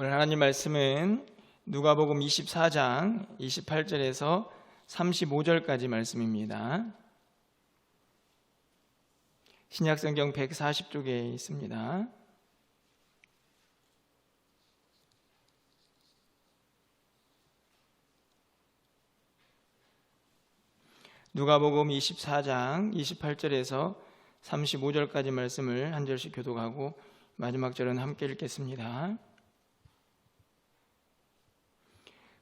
오늘 하나님 말씀은 누가복음 24장 28절에서 35절까지 말씀입니다. 신약성경 140쪽에 있습니다. 누가복음 24장 28절에서 35절까지 말씀을 한 절씩 교독하고 마지막 절은 함께 읽겠습니다.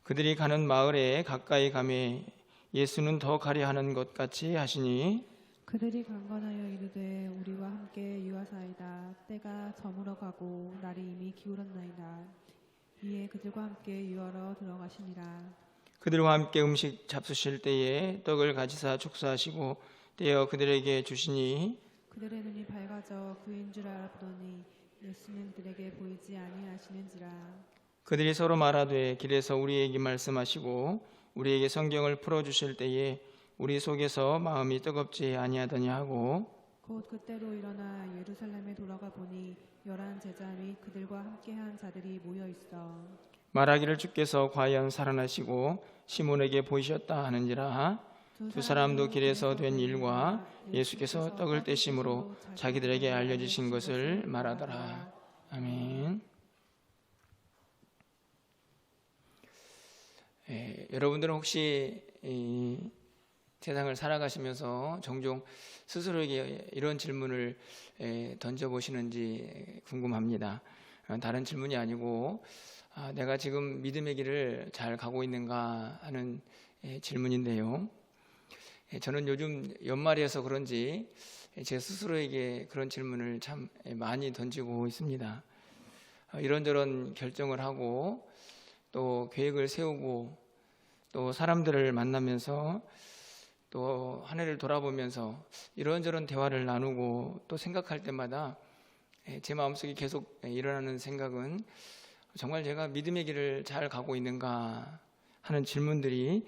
그들이 가는 마을에 가까이 가매 예수는 더 가려 하는 것 같이 하시니 그들이 강건하여 이르되 우리와 함께 유하사이다. 때가 저물어 가고 날이 이미 기울었나이다. 이에 그들과 함께 유하러 들어가시니라. 그들과 함께 음식 잡수실 때에 떡을 가지사 축사하시고 떼어 그들에게 주시니 그들의 눈이 밝아져 그인 줄 알아보더니 예수는 그들에게 보이지 아니하시는지라. 그들이 서로 말하되 길에서 우리에게 말씀하시고 우리에게 성경을 풀어주실 때에 우리 속에서 마음이 뜨겁지 아니하더냐 하고 곧 그때로 일어나 예루살렘에 돌아가 보니 11 제자 및 그들과 함께한 자들이 모여 있어 말하기를 주께서 과연 살아나시고 시몬에게 보이셨다 하는지라. 두 사람도 길에서 된 일과 예수께서 떡을 떼심으로 자기들에게 알려주신 것을 말하더라. 아멘. 여러분들은 혹시 이 세상을 살아가시면서 종종 스스로에게 이런 질문을 던져보시는지 궁금합니다. 다른 질문이 아니고 내가 지금 믿음의 길을 잘 가고 있는가 하는 질문인데요. 저는 요즘 연말이어서 그런지 제 스스로에게 그런 질문을 참 많이 던지고 있습니다. 이런저런 결정을 하고 또 계획을 세우고 또 사람들을 만나면서 또 한 해를 돌아보면서 이런저런 대화를 나누고 또 생각할 때마다 제 마음속에 계속 일어나는 생각은 정말 제가 믿음의 길을 잘 가고 있는가 하는 질문들이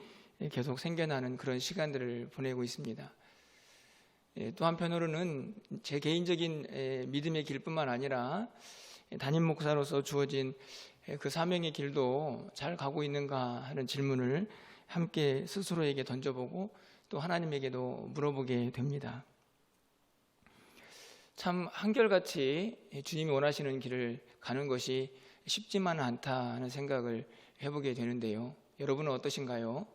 계속 생겨나는 그런 시간들을 보내고 있습니다. 또 한편으로는 제 개인적인 믿음의 길뿐만 아니라 담임 목사로서 주어진 그 사명의 길도 잘 가고 있는가 하는 질문을 함께 스스로에게 던져보고 또 하나님에게도 물어보게 됩니다. 참 한결같이 주님이 원하시는 길을 가는 것이 쉽지만 않다 하는 생각을 해보게 되는데요. 여러분은 어떠신가요?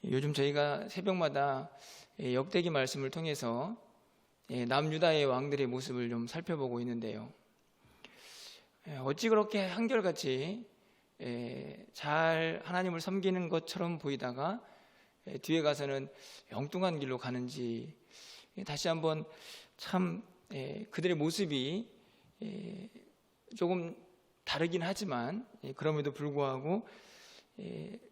요즘 저희가 새벽마다 역대기 말씀을 통해서 남유다의 왕들의 모습을 좀 살펴보고 있는데요. 어찌 그렇게 한결같이 잘 하나님을 섬기는 것처럼 보이다가 뒤에 가서는 엉뚱한 길로 가는지 다시 한번 참 그들의 모습이 조금 다르긴 하지만 그럼에도 불구하고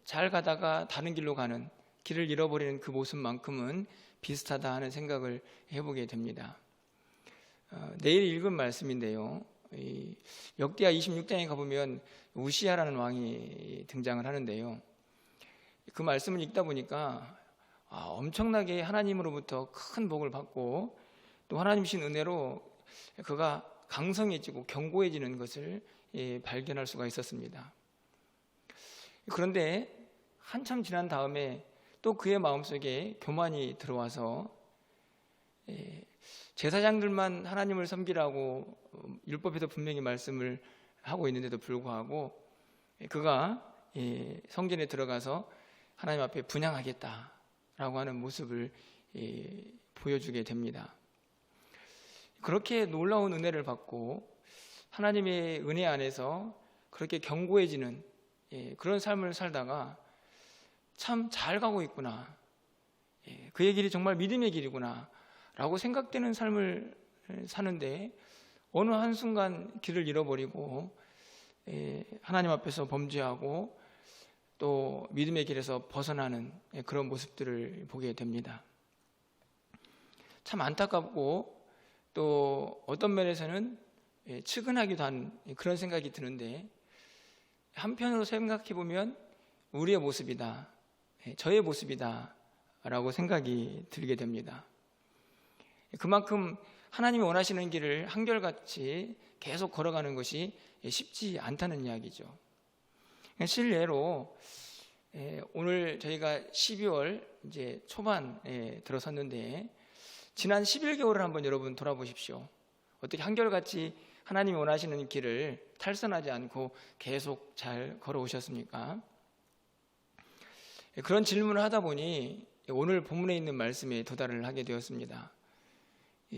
잘 가다가 다른 길로 가는 길을 잃어버리는 그 모습만큼은 비슷하다 하는 생각을 해보게 됩니다. 내일 읽은 말씀인데요. 역대하 26장에 가보면 우시야라는 왕이 등장을 하는데요. 그 말씀을 읽다 보니까 엄청나게 하나님으로부터 큰 복을 받고 또 하나님이신 은혜로 그가 강성해지고 견고해지는 것을 발견할 수가 있었습니다. 그런데 한참 지난 다음에 또 그의 마음속에 교만이 들어와서 제사장들만 하나님을 섬기라고 율법에서 분명히 말씀을 하고 있는데도 불구하고 그가 성전에 들어가서 하나님 앞에 분향하겠다라고 하는 모습을 보여주게 됩니다. 그렇게 놀라운 은혜를 받고 하나님의 은혜 안에서 그렇게 견고해지는 그런 삶을 살다가 참 잘 가고 있구나, 그의 길이 정말 믿음의 길이구나 라고 생각되는 삶을 사는데 어느 한순간 길을 잃어버리고 하나님 앞에서 범죄하고 또 믿음의 길에서 벗어나는 그런 모습들을 보게 됩니다. 참 안타깝고 또 어떤 면에서는 측은하기도 한 그런 생각이 드는데 한편으로 생각해 보면 우리의 모습이다, 저의 모습이다 라고 생각이 들게 됩니다. 그만큼 하나님이 원하시는 길을 한결같이 계속 걸어가는 것이 쉽지 않다는 이야기죠. 실례로 오늘 저희가 12월 이제 초반에 들어섰는데 지난 11개월을 한번 여러분 돌아보십시오. 어떻게 한결같이 하나님이 원하시는 길을 탈선하지 않고 계속 잘 걸어오셨습니까? 그런 질문을 하다 보니 오늘 본문에 있는 말씀에 도달을 하게 되었습니다.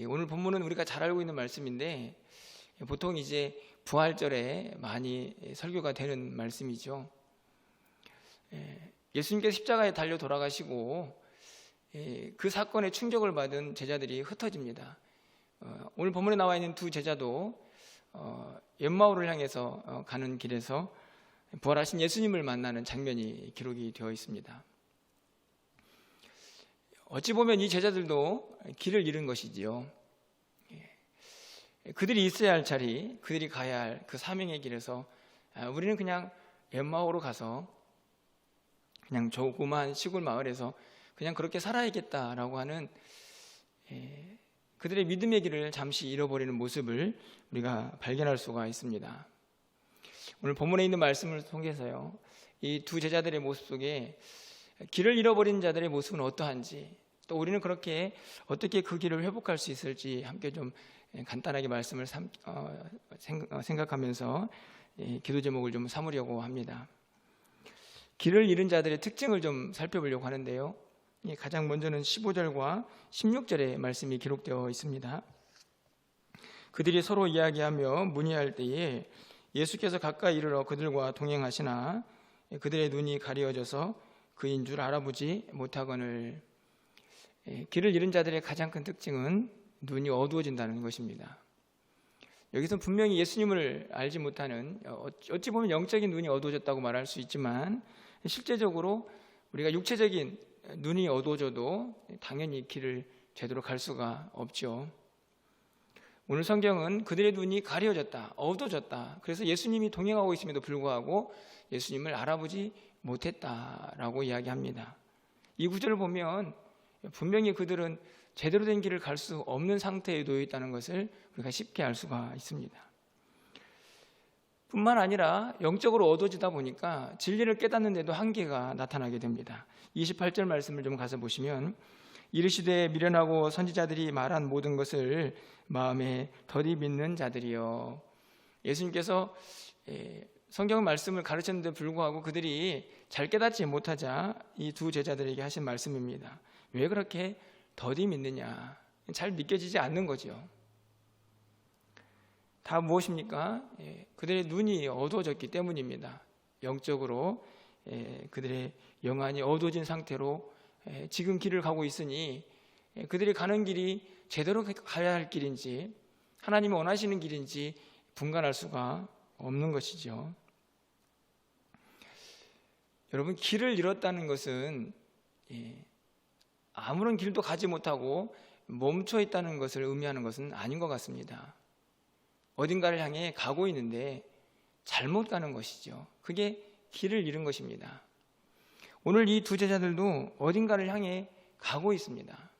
오늘 본문은 우리가 잘 알고 있는 말씀인데 보통 이제 부활절에 많이 설교가 되는 말씀이죠. 예수님께서 십자가에 달려 돌아가시고 그 사건에 충격을 받은 제자들이 흩어집니다. 오늘 본문에 나와 있는 두 제자도 엠마오를 향해서 가는 길에서 부활하신 예수님을 만나는 장면이 기록이 되어 있습니다. 어찌 보면 이 제자들도 길을 잃은 것이지요. 그들이 있어야 할 자리, 그들이 가야 할 그 사명의 길에서 우리는 그냥 엠마오로 가서 그냥 조그만 시골 마을에서 그냥 그렇게 살아야겠다라고 하는 그들의 믿음의 길을 잠시 잃어버리는 모습을 우리가 발견할 수가 있습니다. 오늘 본문에 있는 말씀을 통해서요, 이 두 제자들의 모습 속에 길을 잃어버린 자들의 모습은 어떠한지, 또 우리는 그렇게 어떻게 그 길을 회복할 수 있을지 함께 좀 간단하게 말씀을 생각하면서 기도 제목을 좀 삼으려고 합니다. 길을 잃은 자들의 특징을 좀 살펴보려고 하는데요, 가장 먼저는 15절과 16절의 말씀이 기록되어 있습니다. 그들이 서로 이야기하며 문의할 때에 예수께서 가까이 이르러 그들과 동행하시나 그들의 눈이 가리어져서 그인 줄 알아보지 못하거늘. 길을 잃은 자들의 가장 큰 특징은 눈이 어두워진다는 것입니다. 여기서 분명히 예수님을 알지 못하는, 어찌 보면 영적인 눈이 어두워졌다고 말할 수 있지만 실제적으로 우리가 육체적인 눈이 어두워져도 당연히 길을 제대로 갈 수가 없죠. 오늘 성경은 그들의 눈이 가려졌다, 어두워졌다. 그래서 예수님이 동행하고 있음에도 불구하고 예수님을 알아보지 못했다라고 이야기합니다. 이 구절을 보면 분명히 그들은 제대로 된 길을 갈 수 없는 상태에 놓여 있다는 것을 우리가 쉽게 알 수가 있습니다. 뿐만 아니라 영적으로 어두워지다 보니까 진리를 깨닫는데도 한계가 나타나게 됩니다. 28절 말씀을 좀 가서 보시면 이르시되 미련하고 선지자들이 말한 모든 것을 마음에 더디 믿는 자들이요. 예수님께서 성경 말씀을 가르쳤는데 불구하고 그들이 잘 깨닫지 못하자 이 두 제자들에게 하신 말씀입니다. 왜 그렇게 더디 믿느냐? 잘 믿겨지지 않는 거죠. 다 무엇입니까? 그들의 눈이 어두워졌기 때문입니다. 영적으로 그들의 영안이 어두워진 상태로 지금 길을 가고 있으니 그들이 가는 길이 제대로 가야 할 길인지 하나님이 원하시는 길인지 분간할 수가 없는 것이죠. 여러분, 길을 잃었다는 것은 아무런 길도 가지 못하고 멈춰 있다는 것을 의미하는 것은 아닌 것 같습니다. 어딘가를 향해 가고 있는데 잘못 가는 것이죠. 그게 길을 잃은 것입니다. 오늘 이 두 제자들도 어딘가를 향해 가고 있습니다.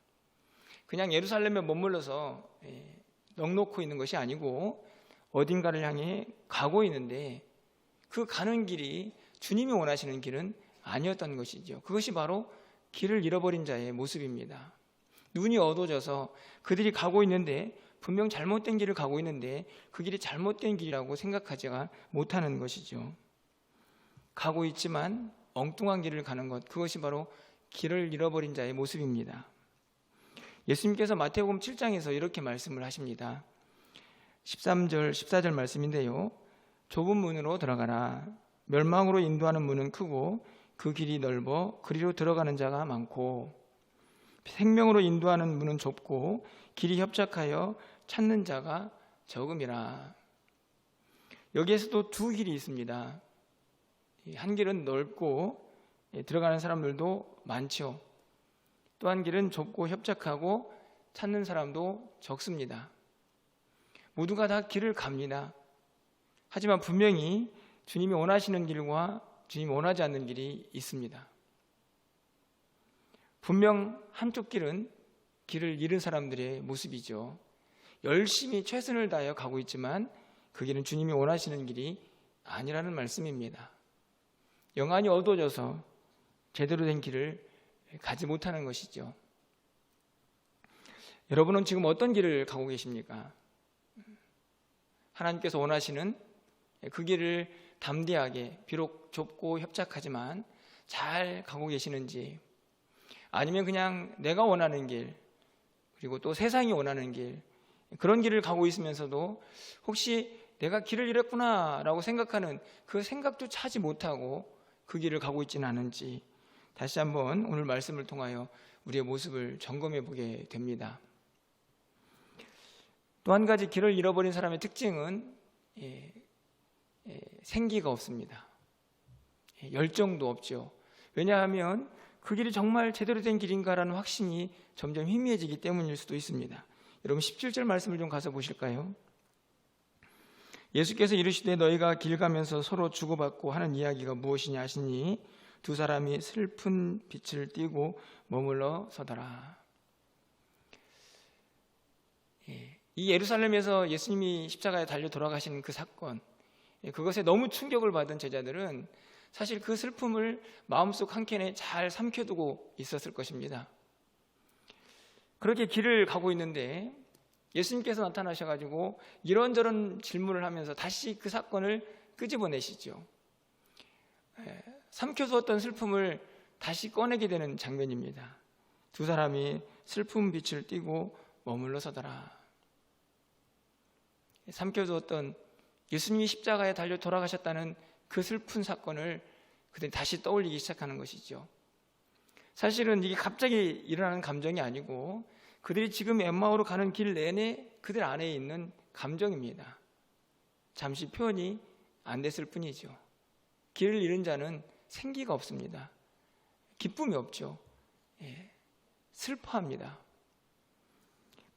그냥 예루살렘에 머물러서 넋놓고 있는 것이 아니고 어딘가를 향해 가고 있는데 그 가는 길이 주님이 원하시는 길은 아니었던 것이죠. 그것이 바로 길을 잃어버린 자의 모습입니다. 눈이 어두워져서 그들이 가고 있는데 분명 잘못된 길을 가고 있는데 그 길이 잘못된 길이라고 생각하지가 못하는 것이죠. 가고 있지만 엉뚱한 길을 가는 것, 그것이 바로 길을 잃어버린 자의 모습입니다. 예수님께서 마태복음 7장에서 이렇게 말씀을 하십니다. 13절, 14절 말씀인데요. 좁은 문으로 들어가라. 멸망으로 인도하는 문은 크고 그 길이 넓어 그리로 들어가는 자가 많고 생명으로 인도하는 문은 좁고 길이 협착하여 찾는 자가 적음이라. 여기에서도 두 길이 있습니다. 한 길은 넓고 들어가는 사람들도 많죠. 또 한 길은 좁고 협착하고 찾는 사람도 적습니다. 모두가 다 길을 갑니다. 하지만 분명히 주님이 원하시는 길과 주님이 원하지 않는 길이 있습니다. 분명 한쪽 길은 길을 잃은 사람들의 모습이죠. 열심히 최선을 다하여 가고 있지만 그 길은 주님이 원하시는 길이 아니라는 말씀입니다. 영안이 어두워져서 제대로 된 길을 가지 못하는 것이죠. 여러분은 지금 어떤 길을 가고 계십니까? 하나님께서 원하시는 그 길을 담대하게, 비록 좁고 협착하지만 잘 가고 계시는지, 아니면 그냥 내가 원하는 길, 그리고 또 세상이 원하는 길, 그런 길을 가고 있으면서도 혹시 내가 길을 잃었구나 라고 생각하는 그 생각조차 하지 못하고 그 길을 가고 있지는 않은지, 다시 한번 오늘 말씀을 통하여 우리의 모습을 점검해 보게 됩니다. 또 한 가지, 길을 잃어버린 사람의 특징은 생기가 없습니다. 열정도 없죠. 왜냐하면 그 길이 정말 제대로 된 길인가라는 확신이 점점 희미해지기 때문일 수도 있습니다. 여러분 17절 말씀을 좀 가서 보실까요? 예수께서 이르시되 너희가 길 가면서 서로 주고받고 하는 이야기가 무엇이냐 하시니 두 사람이 슬픈 빛을 띠고 머물러 서더라. 이 예루살렘에서 예수님이 십자가에 달려 돌아가신 그 사건, 그것에 너무 충격을 받은 제자들은 사실 그 슬픔을 마음속 한켠에 잘 삼켜두고 있었을 것입니다. 그렇게 길을 가고 있는데 예수님께서 나타나셔가지고 이런저런 질문을 하면서 다시 그 사건을 끄집어내시죠. 삼켜두었던 슬픔을 다시 꺼내게 되는 장면입니다. 두 사람이 슬픈 빛을 띠고 머물러 서더라. 삼켜두었던 예수님이 십자가에 달려 돌아가셨다는 그 슬픈 사건을 그들이 다시 떠올리기 시작하는 것이죠. 사실은 이게 갑자기 일어나는 감정이 아니고 그들이 지금 엠마오로 가는 길 내내 그들 안에 있는 감정입니다. 잠시 표현이 안 됐을 뿐이죠. 길을 잃은 자는 생기가 없습니다. 기쁨이 없죠. 슬퍼합니다.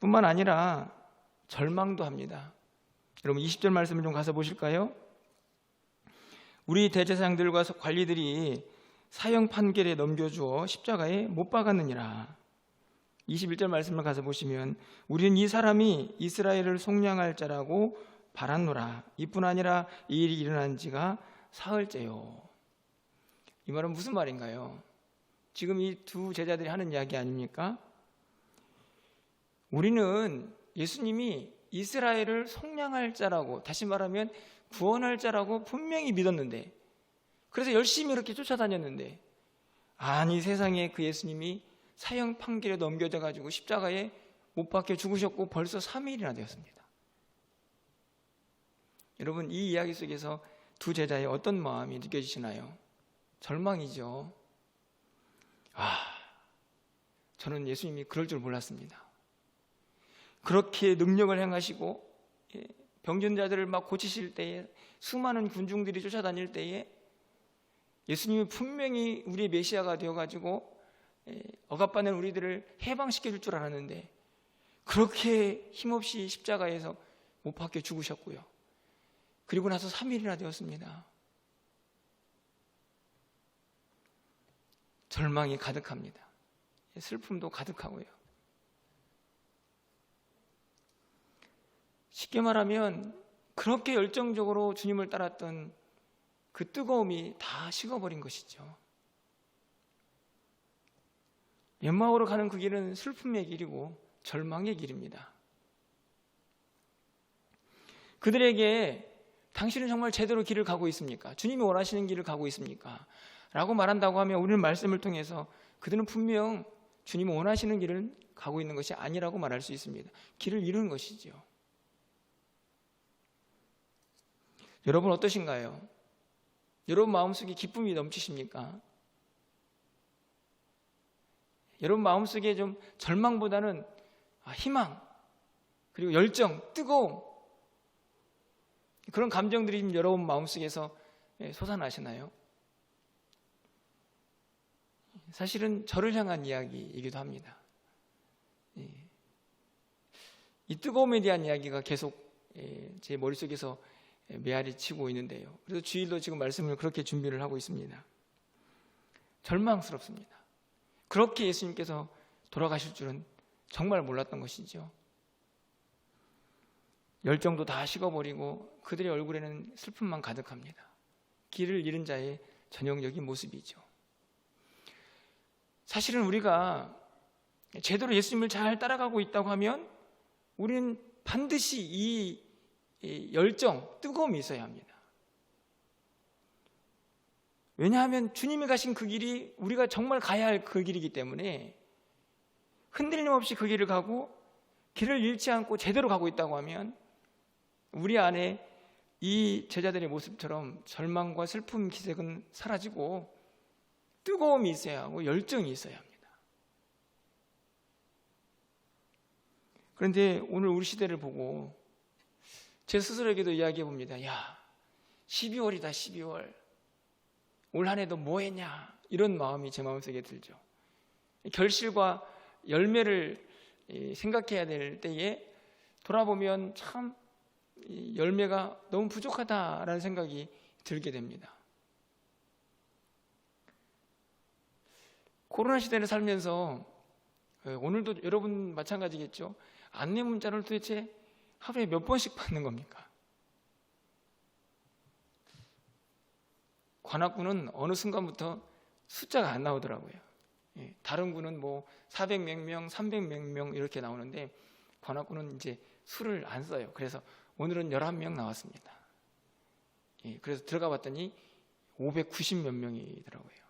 뿐만 아니라 절망도 합니다. 여러분 20절 말씀을 좀 가서 보실까요? 우리 대제사장들과 관리들이 사형 판결에 넘겨주어 십자가에 못 박았느니라. 21절 말씀을 가서 보시면 우리는 이 사람이 이스라엘을 속량할 자라고 바랐노라. 이뿐 아니라 이 일이 일어난 지가 사흘째요. 이 말은 무슨 말인가요? 지금 이 두 제자들이 하는 이야기 아닙니까? 우리는 예수님이 이스라엘을 속량할 자라고, 다시 말하면 구원할 자라고 분명히 믿었는데, 그래서 열심히 이렇게 쫓아다녔는데, 아니 세상에 그 예수님이 사형 판결에 넘겨져 가지고 십자가에 못 박혀 죽으셨고 벌써 3일이나 되었습니다. 여러분 이 이야기 속에서 두 제자의 어떤 마음이 느껴지시나요? 절망이죠. 저는 예수님이 그럴 줄 몰랐습니다. 그렇게 능력을 행하시고 병든 자들을 막 고치실 때에, 수많은 군중들이 쫓아다닐 때에 예수님이 분명히 우리의 메시아가 되어가지고 억압받는 우리들을 해방시켜 줄 줄 알았는데 그렇게 힘없이 십자가에서 못 박혀 죽으셨고요. 그리고 나서 3일이나 되었습니다. 절망이 가득합니다. 슬픔도 가득하고요. 쉽게 말하면 그렇게 열정적으로 주님을 따랐던 그 뜨거움이 다 식어버린 것이죠. 엠마오로 가는 그 길은 슬픔의 길이고 절망의 길입니다. 그들에게 당신은 정말 제대로 길을 가고 있습니까? 주님이 원하시는 길을 가고 있습니까? 라고 말한다고 하면 우리는 말씀을 통해서 그들은 분명 주님이 원하시는 길을 가고 있는 것이 아니라고 말할 수 있습니다. 길을 잃은 것이죠. 여러분 어떠신가요? 여러분 마음속에 기쁨이 넘치십니까? 여러분 마음속에 좀 절망보다는 희망, 그리고 열정, 뜨거움, 그런 감정들이 지금 여러분 마음속에서 솟아나시나요? 사실은 저를 향한 이야기이기도 합니다. 이 뜨거움에 대한 이야기가 계속 제 머릿속에서 메아리 치고 있는데요. 그래서 주일도 지금 말씀을 그렇게 준비를 하고 있습니다. 절망스럽습니다. 그렇게 예수님께서 돌아가실 줄은 정말 몰랐던 것이죠. 열정도 다 식어버리고 그들의 얼굴에는 슬픔만 가득합니다. 길을 잃은 자의 전형적인 모습이죠. 사실은 우리가 제대로 예수님을 잘 따라가고 있다고 하면 우리는 반드시 이 열정, 뜨거움이 있어야 합니다. 왜냐하면 주님이 가신 그 길이 우리가 정말 가야 할 그 길이기 때문에 흔들림 없이 그 길을 가고 길을 잃지 않고 제대로 가고 있다고 하면 우리 안에 이 제자들의 모습처럼 절망과 슬픔 기색은 사라지고 뜨거움이 있어야 하고 열정이 있어야 합니다. 그런데 오늘 우리 시대를 보고 제 스스로에게도 이야기해 봅니다. 야, 12월이다 12월. 올 한 해도 뭐 했냐, 이런 마음이 제 마음속에 들죠. 결실과 열매를 생각해야 될 때에 돌아보면 참 열매가 너무 부족하다라는 생각이 들게 됩니다. 코로나 시대를 살면서 오늘도 여러분 마찬가지겠죠. 안내 문자를 도대체 하루에 몇 번씩 받는 겁니까? 관악구는 어느 순간부터 숫자가 안 나오더라고요. 다른 구는 뭐 400몇 명, 300몇 명 이렇게 나오는데 관악구는 이제 수를 안 써요. 그래서 오늘은 11명 나왔습니다. 그래서 들어가 봤더니 590몇 명이더라고요.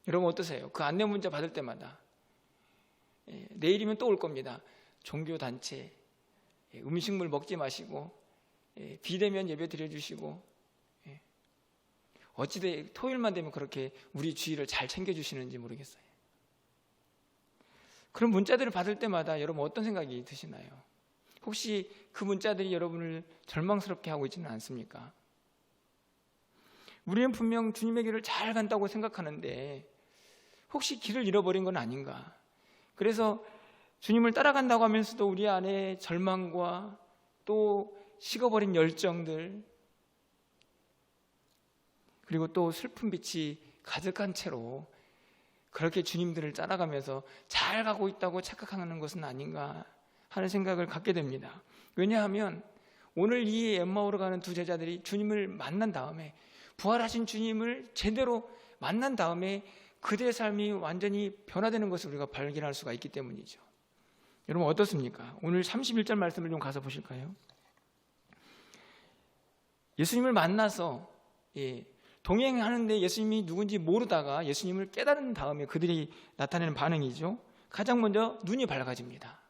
여러분 어떠세요? 그 안내 문자 받을 때마다 내일이면 또 올 겁니다. 종교단체, 음식물 먹지 마시고 비대면 예배 드려주시고, 어찌돼 토요일만 되면 그렇게 우리 주의를 잘 챙겨주시는지 모르겠어요. 그런 문자들을 받을 때마다 여러분 어떤 생각이 드시나요? 혹시 그 문자들이 여러분을 절망스럽게 하고 있지는 않습니까? 우리는 분명 주님의 길을 잘 간다고 생각하는데 혹시 길을 잃어버린 건 아닌가? 그래서 주님을 따라간다고 하면서도 우리 안에 절망과 또 식어버린 열정들, 그리고 또 슬픈 빛이 가득한 채로 그렇게 주님들을 따라가면서 잘 가고 있다고 착각하는 것은 아닌가 하는 생각을 갖게 됩니다. 왜냐하면 오늘 이 엠마오로 가는 두 제자들이 주님을 만난 다음에, 부활하신 주님을 제대로 만난 다음에 그들의 삶이 완전히 변화되는 것을 우리가 발견할 수가 있기 때문이죠. 여러분 어떻습니까? 오늘 31절 말씀을 좀 가서 보실까요? 예수님을 만나서 동행하는데 예수님이 누군지 모르다가 예수님을 깨달은 다음에 그들이 나타내는 반응이죠. 가장 먼저 눈이 밝아집니다.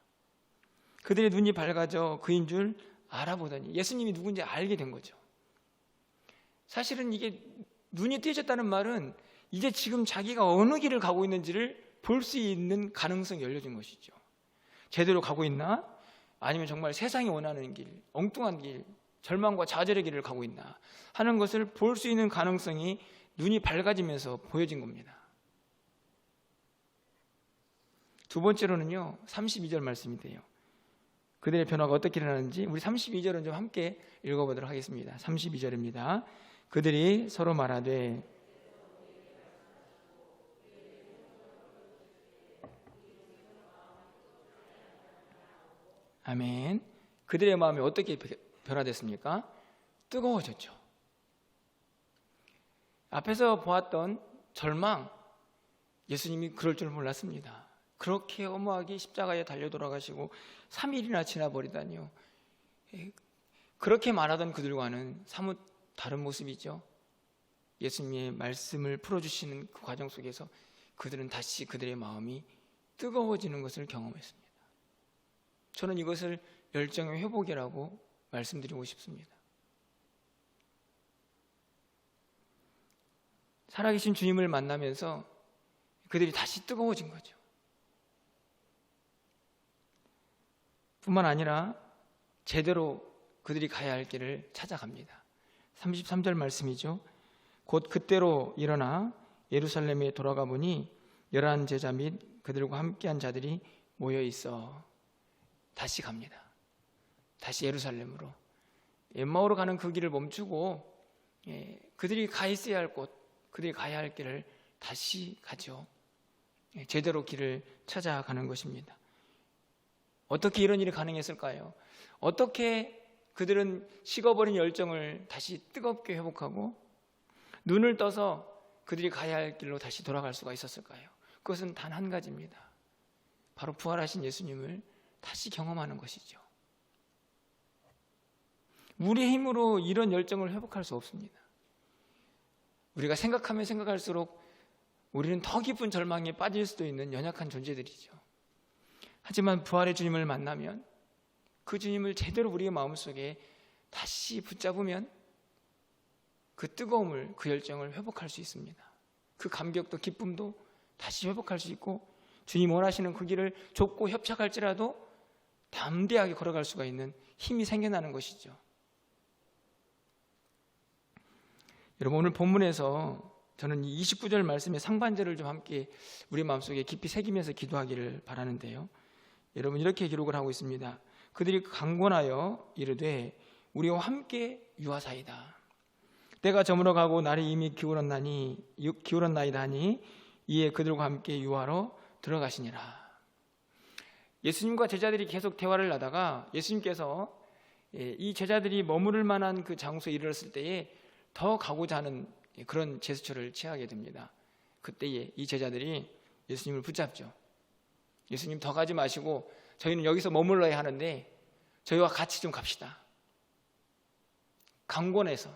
그들의 눈이 밝아져 그인 줄 알아보더니 예수님이 누군지 알게 된 거죠. 사실은 이게 눈이 띄어졌다는 말은 이제 지금 자기가 어느 길을 가고 있는지를 볼 수 있는 가능성이 열려진 것이죠. 제대로 가고 있나? 아니면 정말 세상이 원하는 길, 엉뚱한 길, 절망과 좌절의 길을 가고 있나 하는 것을 볼 수 있는 가능성이 눈이 밝아지면서 보여진 겁니다. 두 번째로는요, 32절 말씀인데요. 그들의 변화가 어떻게 일어나는지 우리 32절은 좀 함께 읽어보도록 하겠습니다. 32절입니다. 그들이 서로 말하되 아멘. 그들의 마음이 어떻게 변화됐습니까? 뜨거워졌죠. 앞에서 보았던 절망, 예수님이 그럴 줄 몰랐습니다. 그렇게 엄하게 십자가에 달려 돌아가시고 3일이나 지나버리다니요. 그렇게 말하던 그들과는 사뭇 다른 모습이죠. 예수님의 말씀을 풀어주시는 그 과정 속에서 그들은 다시 그들의 마음이 뜨거워지는 것을 경험했습니다. 저는 이것을 열정의 회복이라고 말씀드리고 싶습니다. 살아계신 주님을 만나면서 그들이 다시 뜨거워진 거죠. 뿐만 아니라 제대로 그들이 가야 할 길을 찾아갑니다. 33절 말씀이죠. 곧 그때로 일어나 예루살렘에 돌아가 보니 11 제자 및 그들과 함께한 자들이 모여 있어. 다시 갑니다. 다시 예루살렘으로, 엠마오로 가는 그 길을 멈추고 그들이 가 있어야 할 곳, 그들이 가야 할 길을 다시 가죠. 제대로 길을 찾아가는 것입니다. 어떻게 이런 일이 가능했을까요? 어떻게 그들은 식어버린 열정을 다시 뜨겁게 회복하고 눈을 떠서 그들이 가야 할 길로 다시 돌아갈 수가 있었을까요? 그것은 단 한 가지입니다. 바로 부활하신 예수님을 다시 경험하는 것이죠. 우리의 힘으로 이런 열정을 회복할 수 없습니다. 우리가 생각하면 생각할수록 우리는 더 깊은 절망에 빠질 수도 있는 연약한 존재들이죠. 하지만 부활의 주님을 만나면 그 주님을 제대로 우리의 마음속에 다시 붙잡으면 그 뜨거움을, 그 열정을 회복할 수 있습니다. 그 감격도 기쁨도 다시 회복할 수 있고 주님 원하시는 그 길을 좁고 협착할지라도 담대하게 걸어갈 수가 있는 힘이 생겨나는 것이죠. 여러분, 오늘 본문에서 저는 이 29절 말씀의 상반절을 좀 함께 우리 마음속에 깊이 새기면서 기도하기를 바라는데요. 여러분, 이렇게 기록을 하고 있습니다. 그들이 강권하여 이르되 우리와 함께 유하사이다. 때가 저물어가고 날이 이미 기울었나이다 하니 이에 그들과 함께 유하러 들어가시니라. 예수님과 제자들이 계속 대화를 하다가 예수님께서 이 제자들이 머무를 만한 그 장소에 이르렀을 때에 더 가고자 하는 그런 제스처를 취하게 됩니다. 그때에 이 제자들이 예수님을 붙잡죠. 예수님, 더 가지 마시고 저희는 여기서 머물러야 하는데 저희와 같이 좀 갑시다. 강권해서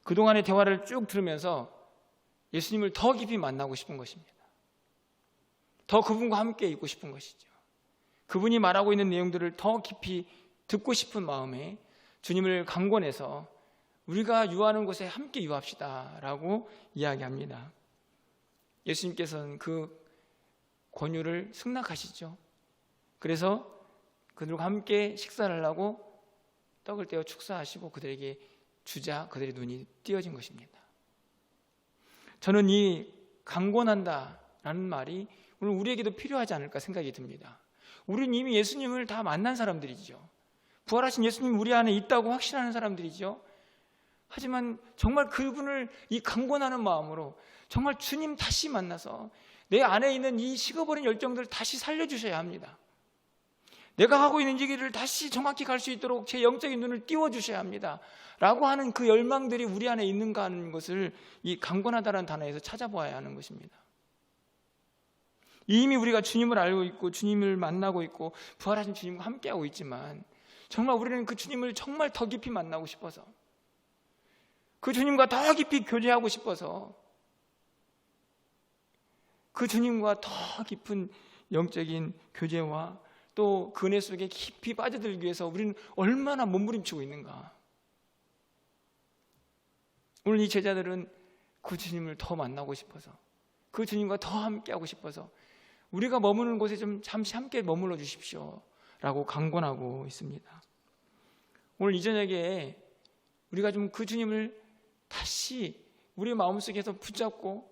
그동안의 대화를 쭉 들으면서 예수님을 더 깊이 만나고 싶은 것입니다. 더 그분과 함께 있고 싶은 것이죠. 그분이 말하고 있는 내용들을 더 깊이 듣고 싶은 마음에 주님을 강권해서 우리가 유하는 곳에 함께 유합시다 라고 이야기합니다. 예수님께서는 그 권유를 승낙하시죠. 그래서 그들과 함께 식사를 하려고 떡을 떼어 축사하시고 그들에게 주자 그들의 눈이 띄어진 것입니다. 저는 이 강권한다라는 말이 오늘 우리에게도 필요하지 않을까 생각이 듭니다. 우리는 이미 예수님을 다 만난 사람들이죠. 부활하신 예수님이 우리 안에 있다고 확신하는 사람들이죠. 하지만 정말 그분을 이 강권하는 마음으로 정말 주님 다시 만나서 내 안에 있는 이 식어버린 열정들을 다시 살려주셔야 합니다. 내가 하고 있는 이 길을 다시 정확히 갈 수 있도록 제 영적인 눈을 띄워주셔야 합니다 라고 하는 그 열망들이 우리 안에 있는가 하는 것을 이 강권하다라는 단어에서 찾아보아야 하는 것입니다. 이미 우리가 주님을 알고 있고 주님을 만나고 있고 부활하신 주님과 함께하고 있지만 정말 우리는 그 주님을 정말 더 깊이 만나고 싶어서 그 주님과 더 깊이 교제하고 싶어서 그 주님과 더 깊은 영적인 교제와 또 그 은혜 속에 깊이 빠져들기 위해서 우리는 얼마나 몸부림치고 있는가. 오늘 이 제자들은 그 주님을 더 만나고 싶어서 그 주님과 더 함께하고 싶어서 우리가 머무는 곳에 좀 잠시 함께 머물러 주십시오 라고 강권하고 있습니다. 오늘 이 저녁에 우리가 좀 그 주님을 다시 우리 마음속에서 붙잡고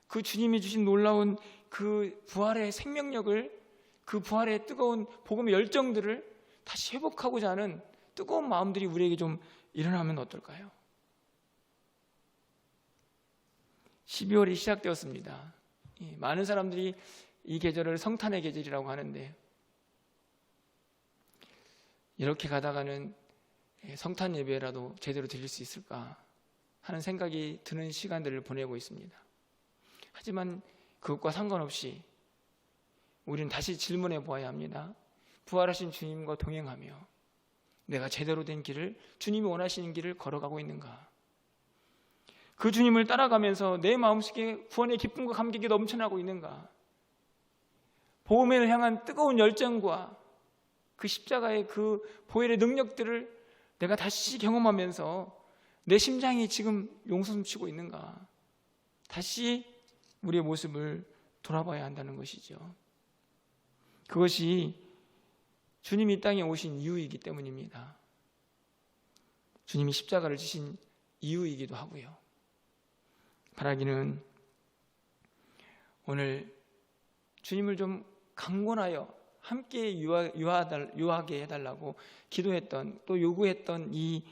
그 주님이 주신 놀라운 그 부활의 생명력을 그 부활의 뜨거운 복음의 열정들을 다시 회복하고자 하는 뜨거운 마음들이 우리에게 좀 일어나면 어떨까요? 12월이 시작되었습니다. 많은 사람들이 이 계절을 성탄의 계절이라고 하는데 이렇게 가다가는 성탄 예배라도 제대로 드릴 수 있을까 하는 생각이 드는 시간들을 보내고 있습니다. 하지만 그것과 상관없이 우리는 다시 질문해 보아야 합니다. 부활하신 주님과 동행하며 내가 제대로 된 길을, 주님이 원하시는 길을 걸어가고 있는가? 그 주님을 따라가면서 내 마음속에 구원의 기쁨과 감격이 넘쳐나고 있는가? 복음을 향한 뜨거운 열정과 그 십자가의 그 보혈의 능력들을 내가 다시 경험하면서 내 심장이 지금 용솟음치고 있는가? 다시 우리의 모습을 돌아봐야 한다는 것이죠. 그것이 주님이 이 땅에 오신 이유이기 때문입니다. 주님이 십자가를 지신 이유이기도 하고요. 바라기는 오늘 주님을 좀 강권하여 함께 유하게 해달라고 기도했던 또 요구했던 이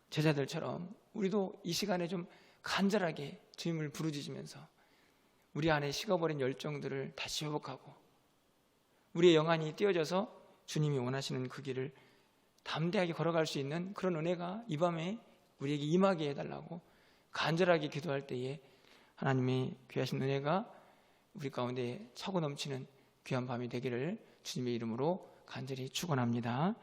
제자들처럼 우리도 이 시간에 좀 간절하게 주님을 부르짖으면서 우리 안에 식어버린 열정들을 다시 회복하고 우리의 영안이 띄어져서 주님이 원하시는 그 길을 담대하게 걸어갈 수 있는 그런 은혜가 이 밤에 우리에게 임하게 해달라고 간절하게 기도할 때에 하나님의 귀하신 은혜가 우리 가운데 차고 넘치는 귀한 밤이 되기를 주님의 이름으로 간절히 축원합니다.